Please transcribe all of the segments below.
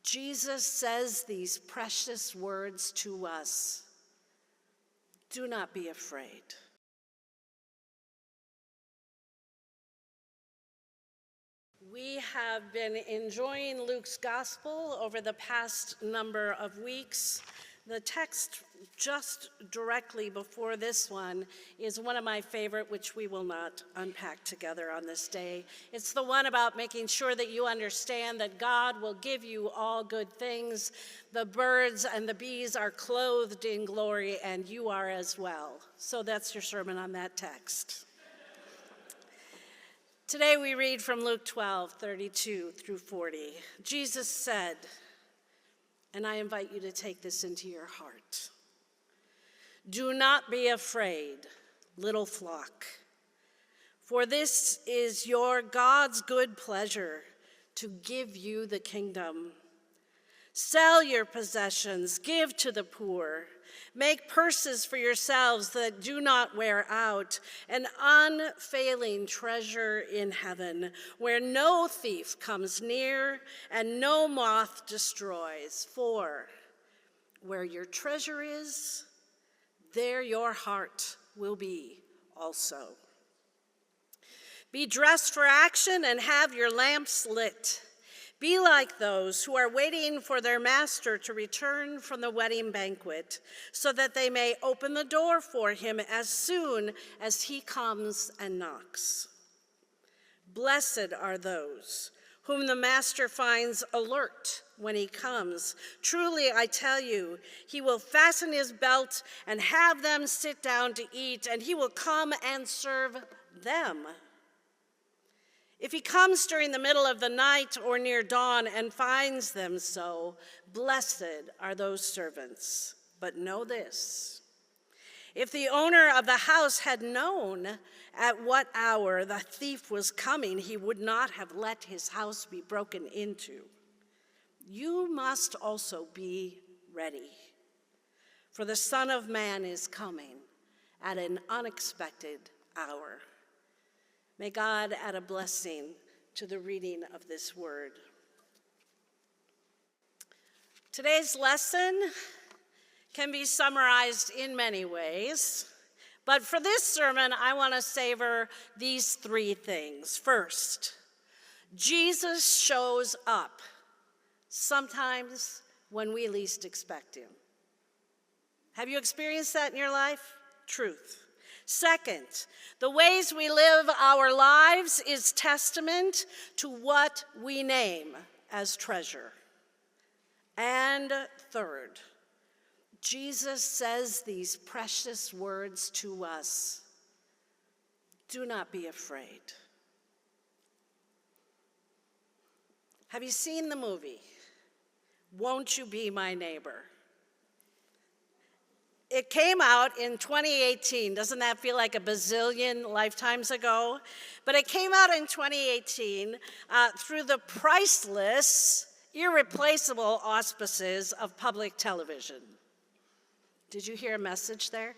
Jesus says these precious words to us. Do not be afraid. We have been enjoying Luke's gospel over the past number of weeks. The text just directly before this one is one of my favorite, which we will not unpack together on this day. It's the one about making sure that you understand that God will give you all good things. The birds and the bees are clothed in glory, and you are as well. So that's your sermon on that text. Today we read from Luke 12:32 through 40. Jesus said, and I invite you to take this into your heart, "Do not be afraid, little flock, for this is your God's good pleasure to give you the kingdom. Sell your possessions, give to the poor. Make purses for yourselves that do not wear out, an unfailing treasure in heaven, where no thief comes near and no moth destroys. For where your treasure is, there your heart will be also. Be dressed for action and have your lamps lit. Be like those who are waiting for their master to return from the wedding banquet, so that they may open the door for him as soon as he comes and knocks. Blessed are those whom the master finds alert when he comes. Truly, I tell you, he will fasten his belt and have them sit down to eat, and he will come and serve them. If he comes during the middle of the night or near dawn and finds them so, blessed are those servants. But know this, if the owner of the house had known at what hour the thief was coming, he would not have let his house be broken into. You must also be ready, for the Son of Man is coming at an unexpected hour." May God add a blessing to the reading of this word. Today's lesson can be summarized in many ways, but for this sermon, I want to savor these three things. First, Jesus shows up, sometimes when we least expect him. Have you experienced that in your life? Truth. Second, the ways we live our lives is testament to what we name as treasure. And third, Jesus says these precious words to us. Do not be afraid. Have you seen the movie, Won't You Be My Neighbor? It came out in 2018. Doesn't that feel like a bazillion lifetimes ago? But it came out in 2018 through the priceless, irreplaceable auspices of public television. Did you hear a message there?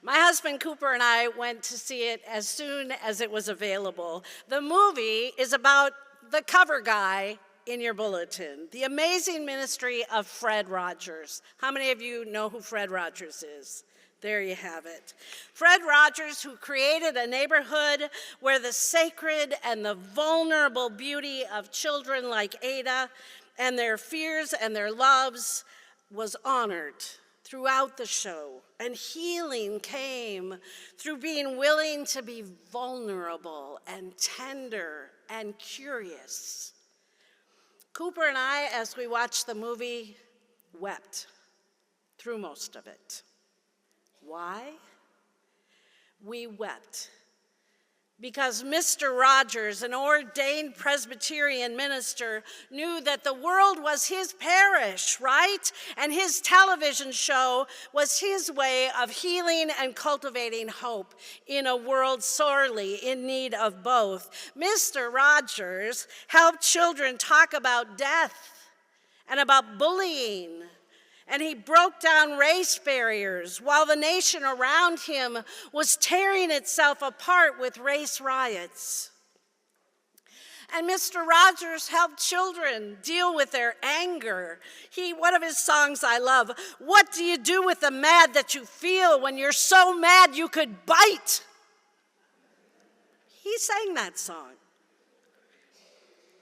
My husband Cooper and I went to see it as soon as it was available. The movie is about the cover guy in your bulletin, the amazing ministry of Fred Rogers. How many of you know who Fred Rogers is? There you have it. Fred Rogers, who created a neighborhood where the sacred and the vulnerable beauty of children like Ada and their fears and their loves was honored throughout the show. And healing came through being willing to be vulnerable and tender and curious. Cooper and I, as we watched the movie, wept through most of it. Why? We wept because Mr. Rogers, an ordained Presbyterian minister, knew that the world was his parish, right? And his television show was his way of healing and cultivating hope in a world sorely in need of both. Mr. Rogers helped children talk about death and about bullying, and he broke down race barriers while the nation around him was tearing itself apart with race riots. And Mr. Rogers helped children deal with their anger. One of his songs I love, "What do you do with the mad that you feel when you're so mad you could bite?" He sang that song.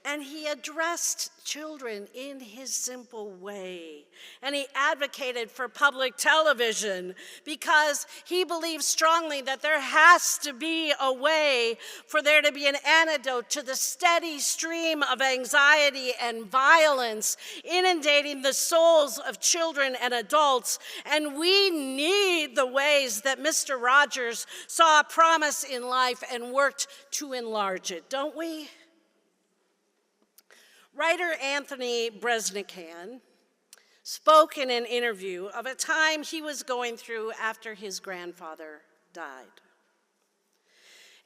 And he addressed children in his simple way. And he advocated for public television because he believes strongly that there has to be a way for there to be an antidote to the steady stream of anxiety and violence inundating the souls of children and adults. And we need the ways that Mr. Rogers saw a promise in life and worked to enlarge it, don't we? Writer Anthony Breznican spoke in an interview of a time he was going through after his grandfather died.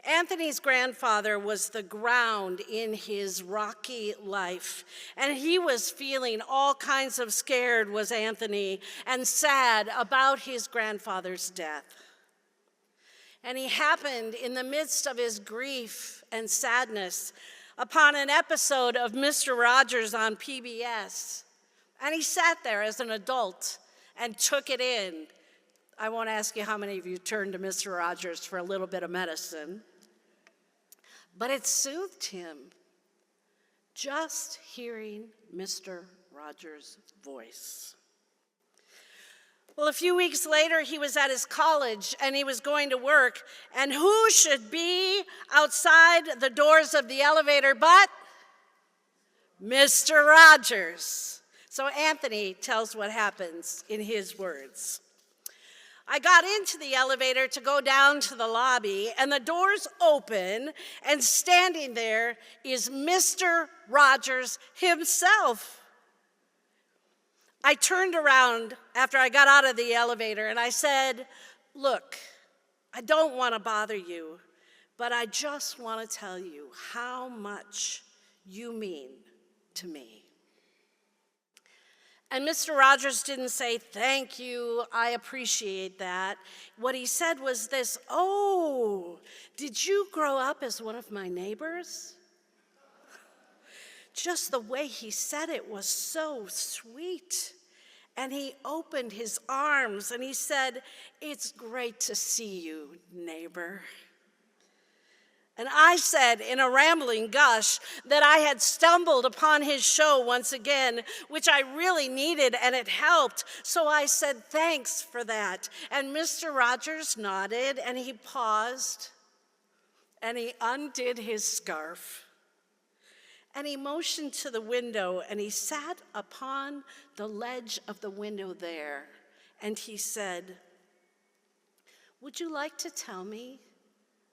Anthony's grandfather was the ground in his rocky life, and he was feeling all kinds of scared, was Anthony, and sad about his grandfather's death. And he happened in the midst of his grief and sadness upon an episode of Mr. Rogers on PBS. And he sat there as an adult and took it in. I won't ask you how many of you turned to Mr. Rogers for a little bit of medicine, but it soothed him just hearing Mr. Rogers' voice. Well, a few weeks later, he was at his college and he was going to work, and who should be outside the doors of the elevator but Mr. Rogers. So Anthony tells what happens in his words. "I got into the elevator to go down to the lobby, and the doors open, and standing there is Mr. Rogers himself. I turned around after I got out of the elevator and I said, 'Look, I don't want to bother you, but I just want to tell you how much you mean to me.'" And Mr. Rogers didn't say, "Thank you, I appreciate that." What he said was this, "Oh, did you grow up as one of my neighbors?" Just the way he said it was so sweet. And he opened his arms and he said, "It's great to see you, neighbor." And I said in a rambling gush that I had stumbled upon his show once again, which I really needed, and it helped. So I said, "Thanks for that." And Mr. Rogers nodded and he paused and he undid his scarf. And he motioned to the window, and he sat upon the ledge of the window there, and he said, "Would you like to tell me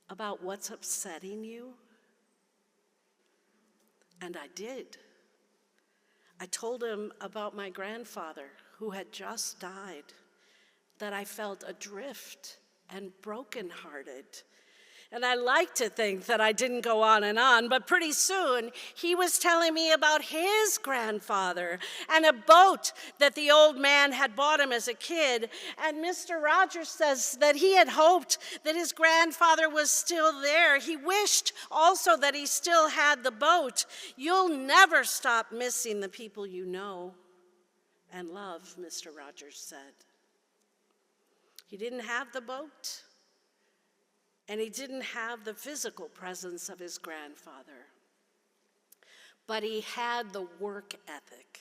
about what's upsetting you?" And I did. I told him about my grandfather who had just died, that I felt adrift and brokenhearted. And I like to think that I didn't go on, but pretty soon he was telling me about his grandfather and a boat that the old man had bought him as a kid. And Mr. Rogers says that he had hoped that his grandfather was still there. He wished also that he still had the boat. "You'll never stop missing the people you know and love," Mr. Rogers said. He didn't have the boat. And he didn't have the physical presence of his grandfather, but he had the work ethic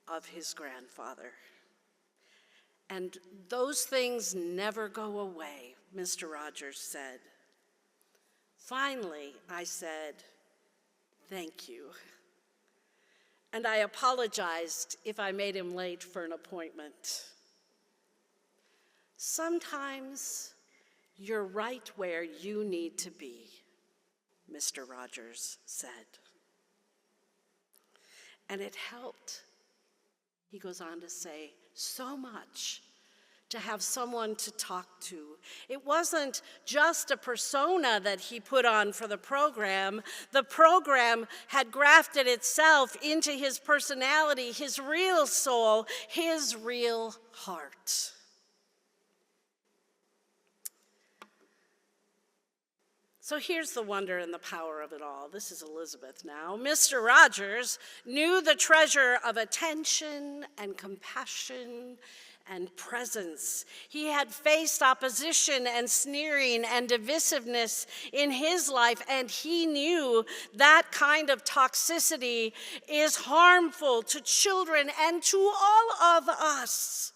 of his grandfather. And those things never go away, Mr. Rogers said. Finally, I said, "Thank you." And I apologized if I made him late for an appointment. Sometimes you're right where you need to be, Mr. Rogers said. And it helped, he goes on to say, so much to have someone to talk to. It wasn't just a persona that he put on for the program. The program had grafted itself into his personality, his real soul, his real heart. So here's the wonder and the power of it all. This is Elizabeth now. Mr. Rogers knew the treasure of attention and compassion and presence. He had faced opposition and sneering and divisiveness in his life, and he knew that kind of toxicity is harmful to children and to all of us.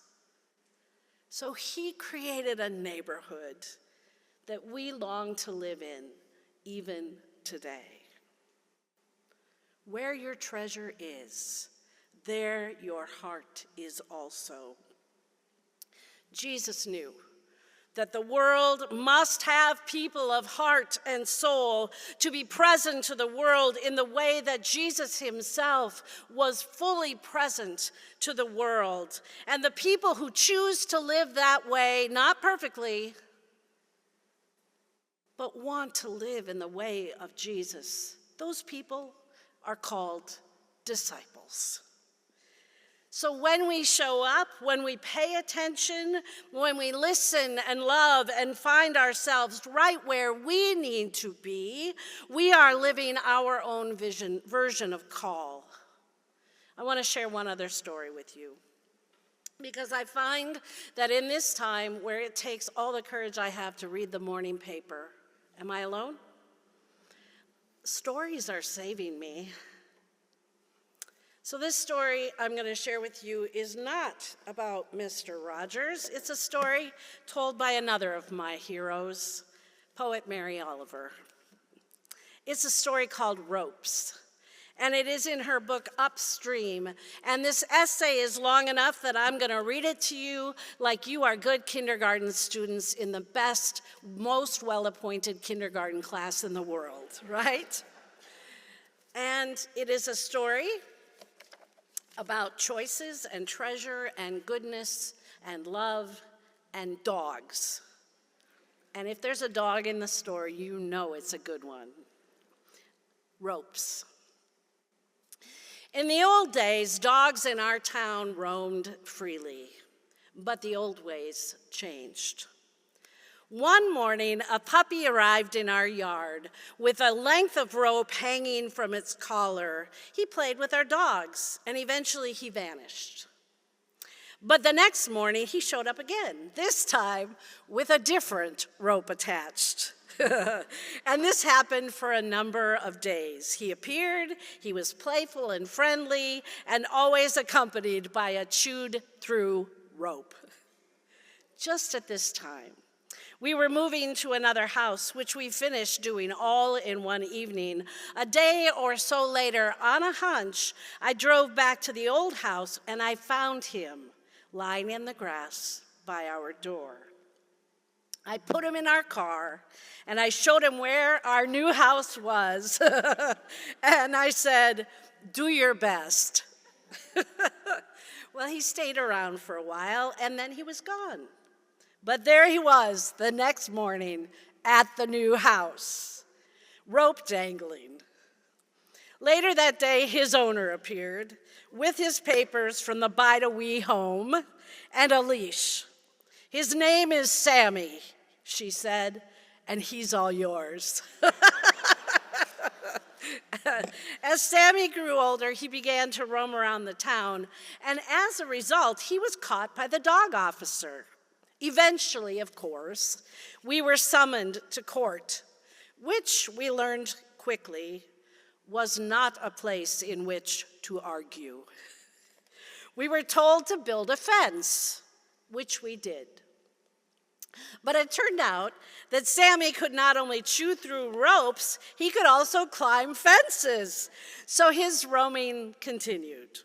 So he created a neighborhood that we long to live in even today. Where your treasure is, there your heart is also. Jesus knew that the world must have people of heart and soul to be present to the world in the way that Jesus himself was fully present to the world. And the people who choose to live that way, not perfectly, but want to live in the way of Jesus, those people are called disciples. So when we show up, when we pay attention, when we listen and love and find ourselves right where we need to be, we are living our own version of call. I want to share one other story with you, because I find that in this time where it takes all the courage I have to read the morning paper, am I alone? Stories are saving me. So this story I'm going to share with you is not about Mr. Rogers. It's a story told by another of my heroes, poet Mary Oliver. It's a story called Ropes, and it is in her book Upstream. And this essay is long enough that I'm going to read it to you like you are good kindergarten students in the best, most well-appointed kindergarten class in the world, right? And it is a story about choices and treasure and goodness and love and dogs. And if there's a dog in the story, you know it's a good one. Ropes. In the old days, dogs in our town roamed freely, but the old ways changed. One morning, a puppy arrived in our yard with a length of rope hanging from its collar. He played with our dogs, and eventually he vanished. But the next morning, he showed up again, this time with a different rope attached. And this happened for a number of days. He appeared, he was playful and friendly, and always accompanied by a chewed-through rope. Just at this time, we were moving to another house, which we finished doing all in one evening. A day or so later, on a hunch, I drove back to the old house, and I found him lying in the grass by our door. I put him in our car, and I showed him where our new house was, and I said, "Do your best." Well, he stayed around for a while, and then he was gone. But there he was the next morning at the new house, rope dangling. Later that day, his owner appeared with his papers from the Bide-A-Wee home and a leash. "His name is Sammy," she said, "and he's all yours." As Sammy grew older, he began to roam around the town, and as a result, he was caught by the dog officer. Eventually, of course, we were summoned to court, which we learned quickly was not a place in which to argue. We were told to build a fence, which we did. But it turned out that Sammy could not only chew through ropes, he could also climb fences. So his roaming continued.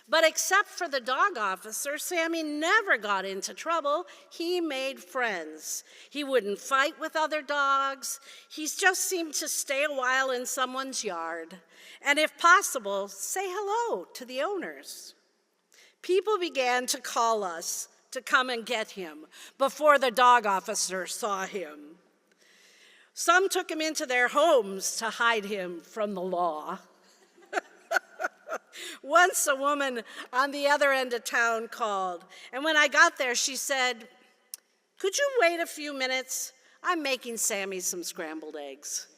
But except for the dog officer, Sammy never got into trouble. He made friends. He wouldn't fight with other dogs. He just seemed to stay a while in someone's yard, and if possible, say hello to the owners. People began to call us to come and get him before the dog officer saw him. Some took him into their homes to hide him from the law. Once a woman on the other end of town called, and when I got there, she said, "Could you wait a few minutes? I'm making Sammy some scrambled eggs.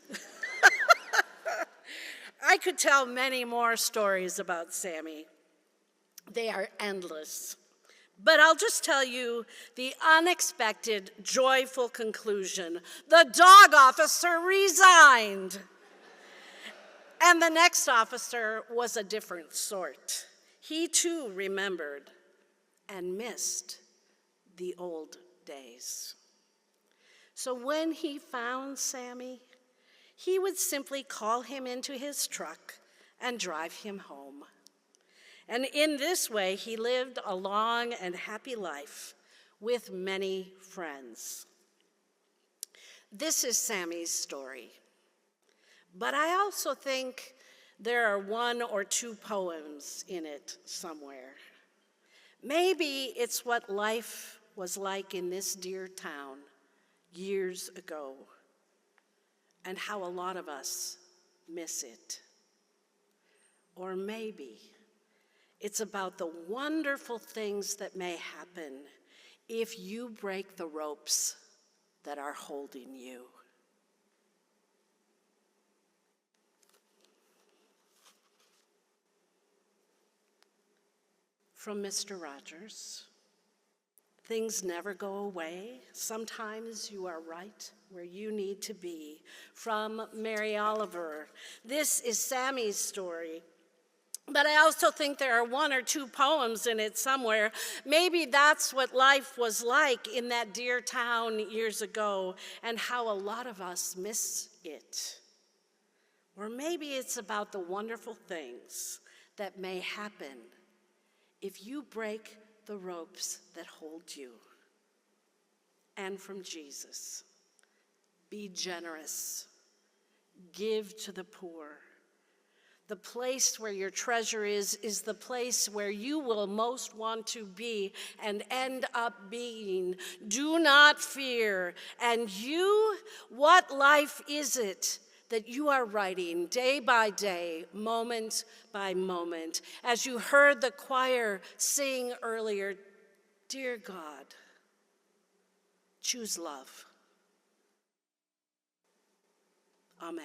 I could tell many more stories about Sammy. They are endless. But I'll just tell you the unexpected, joyful conclusion. The dog officer resigned. And the next officer was a different sort. He too remembered and missed the old days. So when he found Sammy, he would simply call him into his truck and drive him home. And in this way, he lived a long and happy life with many friends. This is Sammy's story. But I also think there are one or two poems in it somewhere. Maybe it's what life was like in this dear town years ago, and how a lot of us miss it. Or maybe it's about the wonderful things that may happen if you break the ropes that are holding you. From Mr. Rogers. Things never go away. Sometimes you are right where you need to be. From Mary Oliver. This is Sammy's story. But I also think there are one or two poems in it somewhere. Maybe that's what life was like in that dear town years ago, and how a lot of us miss it. Or maybe it's about the wonderful things that may happen if you break the ropes that hold you. And from Jesus, be generous, give to the poor. The place where your treasure is the place where you will most want to be and end up being. Do not fear. And you, what life is it that you are writing day by day, moment by moment? As you heard the choir sing earlier, dear God, choose love. Amen.